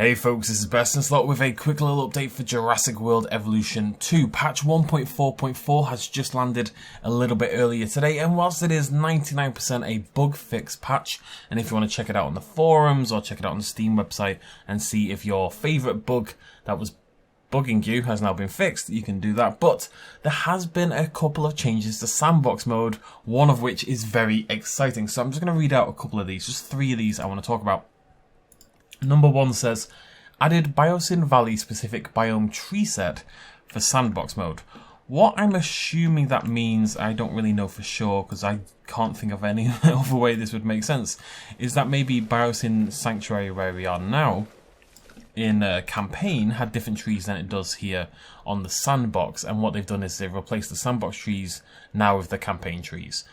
Hey folks, this is BestInSlot with a quick little update for Jurassic World Evolution 2. Patch 1.4.4 has just landed a little bit earlier today, and whilst it is 99% a bug fix patch, and if you want to check it out on the forums or check it out on the Steam website and see if your favourite bug that was bugging you has now been fixed, you can do that. But there has been a couple of changes to Sandbox mode, one of which is very exciting. So I'm just going to read out a couple of these, just 3 of these I want to talk about. Number 1 says, added Biosyn Valley specific biome tree set for Sandbox mode. What I'm assuming that means, I don't really know for sure because I can't think of any other way this would make sense, is that maybe Biosyn Sanctuary, where we are now, in a campaign, had different trees than it does here on the Sandbox, and what they've done is they've replaced the Sandbox trees now with the campaign trees.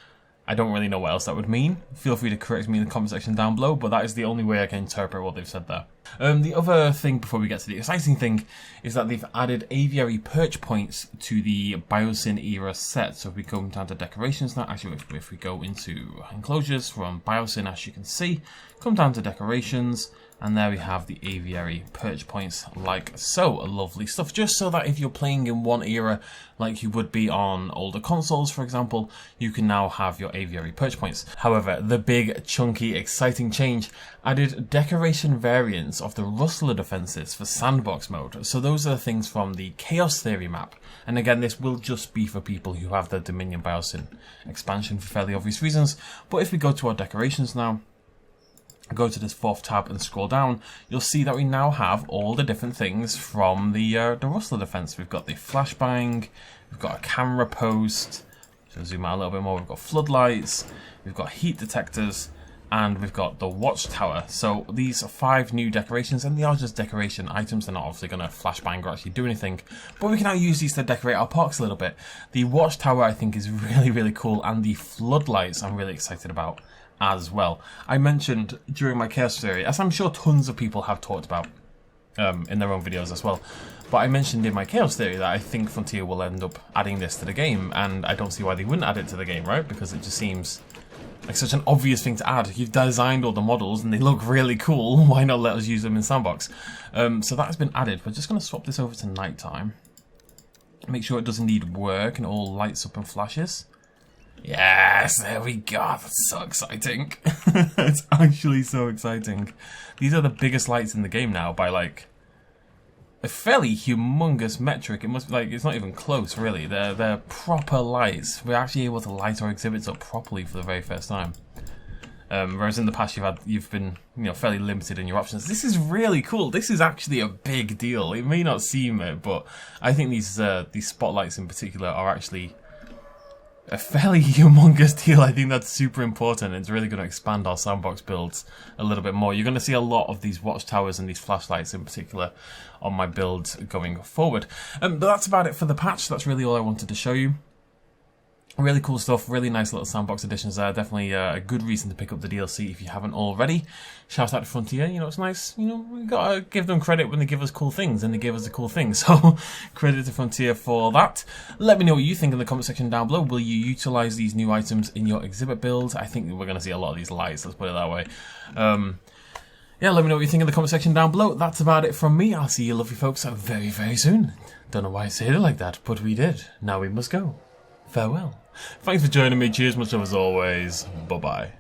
I don't really know what else that would mean. Feel free to correct me in the comment section down below, but that is the only way I can interpret what they've said there. The other thing before we get to the exciting thing is that they've added aviary perch points to the Biosyn era set. So if we go down to decorations now, actually if we go into enclosures from Biosyn, as you can see, come down to decorations, and there we have the aviary perch points like so. Lovely stuff, just so that if you're playing in one era like you would be on older consoles, for example, you can now have your aviary perch points. However, the big, chunky, exciting change added decoration variants of the rustler defenses for Sandbox mode. So those are the things from the Chaos Theory map. And again, this will just be for people who have the Dominion Biosyn expansion for fairly obvious reasons. But if we go to our decorations now, go to this 4th tab and scroll down, you'll see that we now have all the different things from the rustler defense. We've got the flashbang, we've got a camera post, so zoom out a little bit more, we've got floodlights, we've got heat detectors, and we've got the watchtower. So these are 5 new decorations, and they are just decoration items. They're not obviously going to flashbang or actually do anything, but we can now use these to decorate our parks a little bit. The watchtower I think is really cool, and the floodlights I'm really excited about as well. I mentioned during my Chaos Theory, as I'm sure tons of people have talked about in their own videos as well, but I mentioned in my Chaos Theory that I think Frontier will end up adding this to the game, and I don't see why they wouldn't add it to the game, right? Because it just seems like such an obvious thing to add. You've designed all the models and they look really cool, why not let us use them in Sandbox? So that has been added. We're just going to swap this over to nighttime. Make sure it does indeed work and all lights up and flashes. Yes, there we go. That's so exciting. It's actually so exciting. These are the biggest lights in the game now by like a fairly humongous metric. It must be like, it's not even close really. They're proper lights. We're actually able to light our exhibits up properly for the very first time. Whereas in the past you've been fairly limited in your options. This is really cool. This is actually a big deal. It may not seem it, but I think these spotlights in particular are actually a fairly humongous deal. I think that's super important. It's really going to expand our Sandbox builds a little bit more. You're going to see a lot of these watchtowers and these flashlights in particular on my builds going forward. But that's about it for the patch. That's really all I wanted to show you. Really cool stuff, really nice little Sandbox additions there. Definitely a good reason to pick up the DLC if you haven't already. Shout out to Frontier, it's nice, we gotta give them credit when they give us cool things, and they give us a cool thing. So, credit to Frontier for that. Let me know what you think in the comment section down below. Will you utilize these new items in your exhibit builds? I think we're gonna see a lot of these lights, let's put it that way. Yeah, let me know what you think in the comment section down below. That's about it from me. I'll see you lovely folks very soon. Don't know why I said it like that, but we did. Now we must go. Farewell. Thanks for joining me. Cheers, much love as always. Bye-bye.